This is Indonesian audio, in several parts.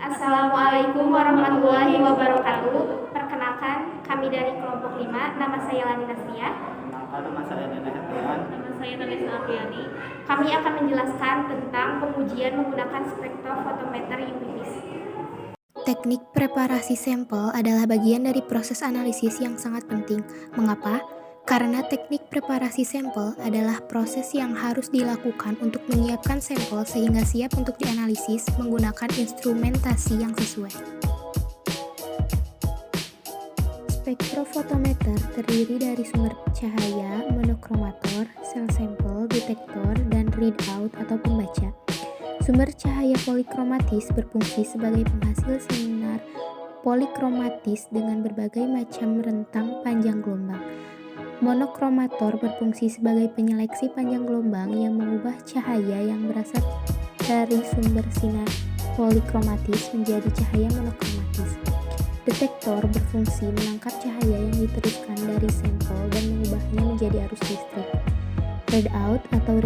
Assalamualaikum warahmatullahi wabarakatuh. Perkenalkan, kami dari kelompok 5. Nama saya Lani Nasria. Nama saya Nenek Herdian. Nama saya Nalisa Apriani. Kami akan menjelaskan tentang pengujian menggunakan spektrofotometer UV-Vis. Teknik preparasi sampel adalah bagian dari proses analisis yang sangat penting. Mengapa? Karena teknik preparasi sampel adalah proses yang harus dilakukan untuk menyiapkan sampel sehingga siap untuk dianalisis menggunakan instrumentasi yang sesuai. Spektrofotometer terdiri dari sumber cahaya, monokromator, sel sampel, detektor, dan readout atau pembaca. Sumber cahaya polikromatis berfungsi sebagai penghasil sinar polikromatis dengan berbagai macam rentang panjang gelombang. Monokromator berfungsi sebagai penyeleksi panjang gelombang yang mengubah cahaya yang berasal dari sumber sinar polikromatis menjadi cahaya monokromatis. Detektor berfungsi menangkap cahaya yang diteruskan dari sampel dan mengubahnya menjadi arus listrik. Readout atau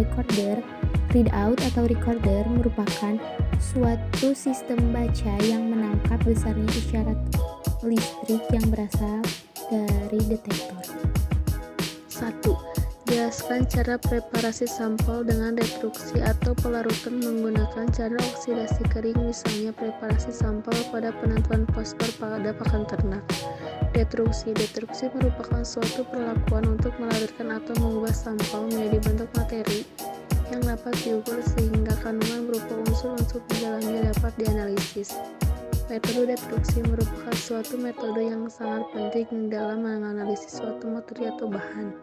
recorder merupakan suatu sistem baca yang menangkap besarnya isyarat listrik yang berasal dari detektor. 1. Jelaskan cara preparasi sampel dengan detruksi atau pelarutan menggunakan cara oksidasi kering, misalnya preparasi sampel pada penentuan fosfor pada pakan ternak. Detruksi merupakan suatu perlakuan untuk melarutkan atau mengubah sampel menjadi bentuk materi yang dapat diukur sehingga kandungan berupa unsur-unsur di dalamnya dapat dianalisis. Metode detruksi merupakan suatu metode yang sangat penting dalam menganalisis suatu materi atau bahan.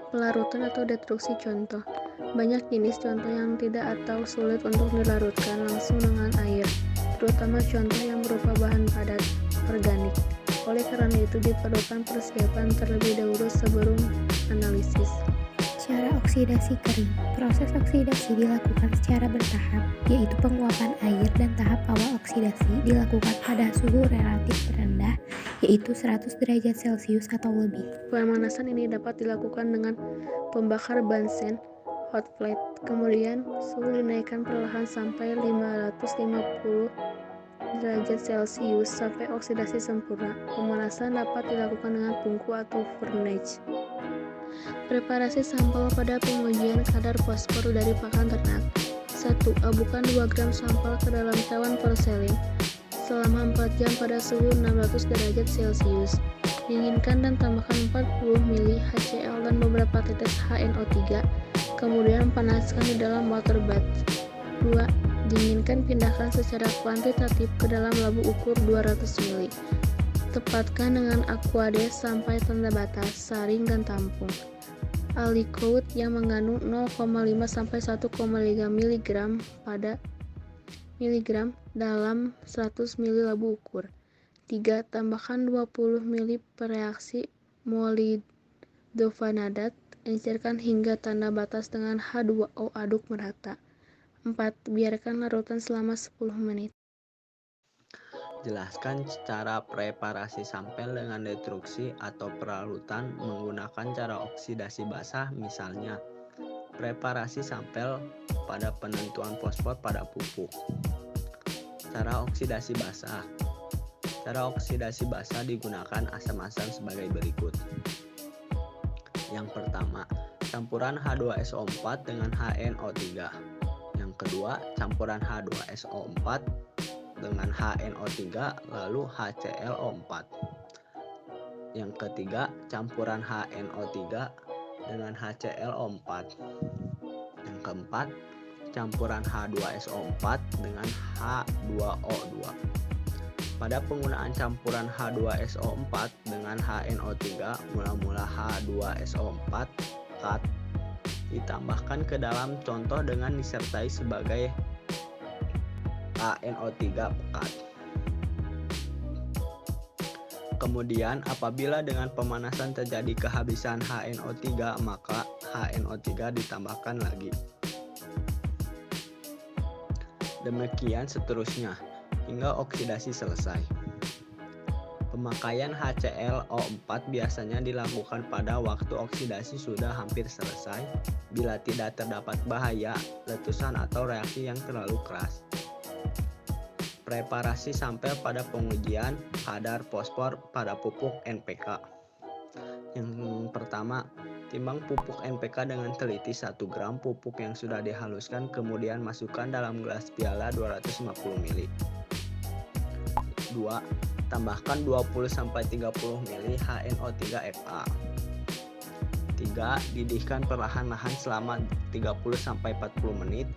Pelarutan atau detruksi contoh. Banyak jenis contoh yang tidak atau sulit untuk dilarutkan langsung dengan air, terutama contoh yang berupa bahan padat, organik. Oleh karena itu diperlukan persiapan terlebih dahulu sebelum analisis. Cara oksidasi kering. Proses oksidasi dilakukan secara bertahap, yaitu penguapan air dan tahap awal oksidasi dilakukan pada suhu relatif rendah, yaitu 100 derajat Celcius atau lebih. Pemanasan ini dapat dilakukan dengan pembakar bansen, hot plate. Kemudian suhu dinaikkan perlahan sampai 550 derajat Celcius sampai oksidasi sempurna. Pemanasan dapat dilakukan dengan tungku atau furnace. Preparasi sampel pada pengujian kadar fosfor dari pakan ternak. 1. Abukan 2 gram sampel ke dalam cawan porselin selama 4 jam pada suhu 600 derajat Celcius. Dinginkan dan tambahkan 40 ml HCl dan beberapa tetes HNO3. Kemudian panaskan di dalam water bath. 2. Dinginkan, pindahkan secara kuantitatif ke dalam labu ukur 200 ml. Tepatkan dengan aquades sampai tanda batas, saring dan tampung. Aliquot yang mengandung 0,5 sampai 1,5 mg pada miligram dalam 100 ml labu ukur. 3. Tambahkan 20 ml per reaksi molidovanadat, encerkan hingga tanda batas dengan H2O, aduk merata. 4. Biarkan larutan selama 10 menit. Jelaskan cara preparasi sampel dengan detruksi atau pelarutan menggunakan cara oksidasi basah, misalnya preparasi sampel pada penentuan fosfor pada pupuk. Cara oksidasi basah. Cara oksidasi basah digunakan asam-asam sebagai berikut. Yang pertama, campuran H2SO4 dengan HNO3. Yang kedua, campuran H2SO4 dengan HNO3 lalu HClO4. Yang ketiga, campuran HNO3 dengan HClO4. Yang keempat, campuran H2SO4 dengan H2O2. Pada penggunaan campuran H2SO4 dengan HNO3 mula-mula H2SO4 kat ditambahkan ke dalam contoh dengan disertai sebagai HNO3 pekat. Kemudian apabila dengan pemanasan terjadi kehabisan HNO3, maka HNO3 ditambahkan lagi. Demikian seterusnya hingga oksidasi selesai. Pemakaian HClO4 biasanya dilakukan pada waktu oksidasi sudah hampir selesai bila tidak terdapat bahaya, letusan atau reaksi yang terlalu keras. Preparasi sampel pada pengujian kadar fosfor pada pupuk NPK. Yang pertama, timbang pupuk NPK dengan teliti 1 gram pupuk yang sudah dihaluskan, kemudian masukkan dalam gelas piala 250 ml. 2. Tambahkan 20-30 ml HNO3FA. 3. Didihkan perlahan-lahan selama 30-40 menit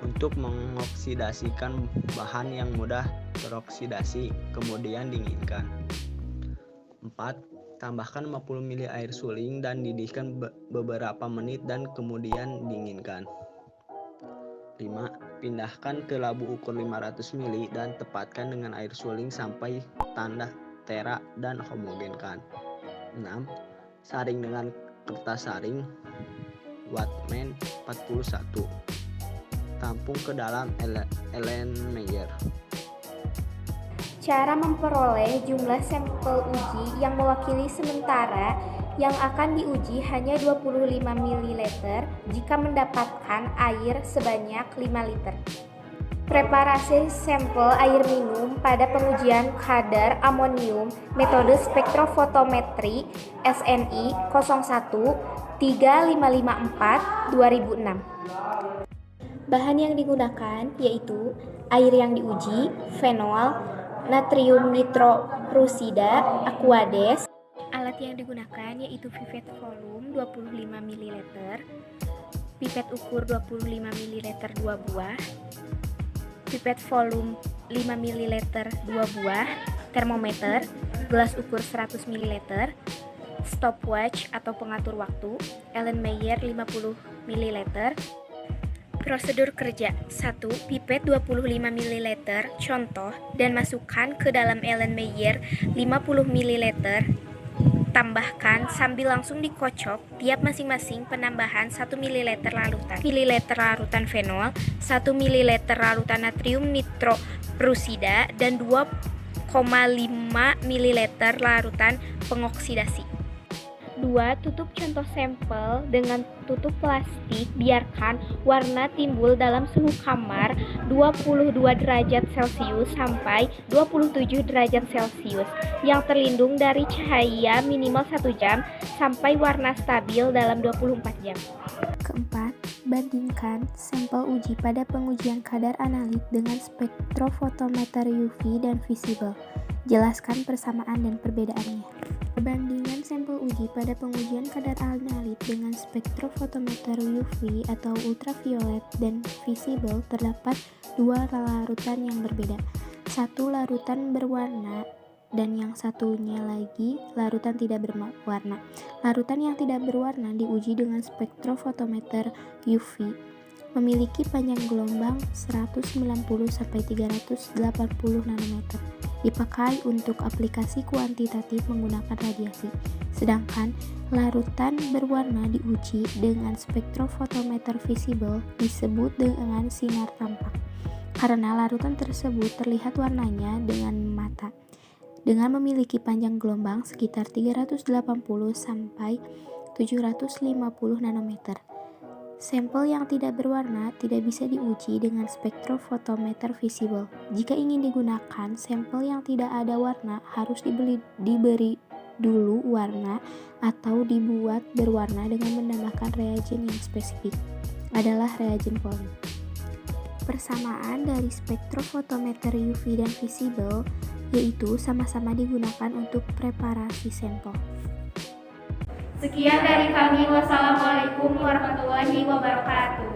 untuk mengoksidasikan bahan yang mudah teroksidasi, kemudian dinginkan. 4. Tambahkan 50 ml air suling dan didihkan beberapa menit dan kemudian dinginkan. 5. Pindahkan ke labu ukur 500 ml dan tepatkan dengan air suling sampai tanda terak dan homogenkan. 6. Saring dengan kertas saring Wattman 41. Tampung ke dalam Erlenmeyer. Cara memperoleh jumlah sampel uji yang mewakili sementara yang akan diuji hanya 25 ml jika mendapatkan air sebanyak 5 liter. Preparasi sampel air minum pada pengujian kadar amonium metode spektrofotometri SNI 01 3554 2006. Bahan yang digunakan yaitu air yang diuji, fenol, natrium nitrorusida, Aquades. Alat yang digunakan yaitu pipet volume 25 ml, pipet ukur 25 ml 2 buah, pipet volume 5 ml 2 buah, termometer, gelas ukur 100 ml, stopwatch atau pengatur waktu, Erlenmeyer 50 ml. Prosedur kerja. 1. Pipet 25 ml contoh dan masukkan ke dalam Erlenmeyer 50 ml. Tambahkan sambil langsung dikocok tiap masing-masing penambahan 1 ml larutan fenol, 1 ml larutan natrium nitrorusida dan 2,5 ml larutan pengoksidasi. 2. Tutup contoh sampel dengan tutup plastik, biarkan warna timbul dalam suhu kamar 22 derajat Celcius sampai 27 derajat Celcius yang terlindung dari cahaya minimal 1 jam sampai warna stabil dalam 24 jam. Keempat, bandingkan sampel uji pada pengujian kadar analit dengan spektrofotometer UV dan visible. Jelaskan persamaan dan perbedaannya. Perbandingan sampel uji pada pengujian kadar analit dengan spektrofotometer UV atau ultraviolet dan visible terdapat 2 larutan yang berbeda. 1 larutan berwarna dan yang satunya lagi larutan tidak berwarna. Larutan yang tidak berwarna diuji dengan spektrofotometer UV. Memiliki panjang gelombang 190-380 nanometer. Dipakai untuk aplikasi kuantitatif menggunakan radiasi. Sedangkan larutan berwarna diuji dengan spektrofotometer visible disebut dengan sinar tampak. Karena larutan tersebut terlihat warnanya dengan mata. Dengan memiliki panjang gelombang sekitar 380-750 nanometer. Sampel yang tidak berwarna tidak bisa diuji dengan spektrofotometer visible. Jika ingin digunakan sampel yang tidak ada warna, harus diberi dulu warna atau dibuat berwarna dengan menambahkan reagen yang spesifik. Adalah reagen poli. Persamaan dari spektrofotometer UV dan visible yaitu sama-sama digunakan untuk preparasi sampel. Sekian dari kami. Wassalamualaikum warahmatullahi wabarakatuh.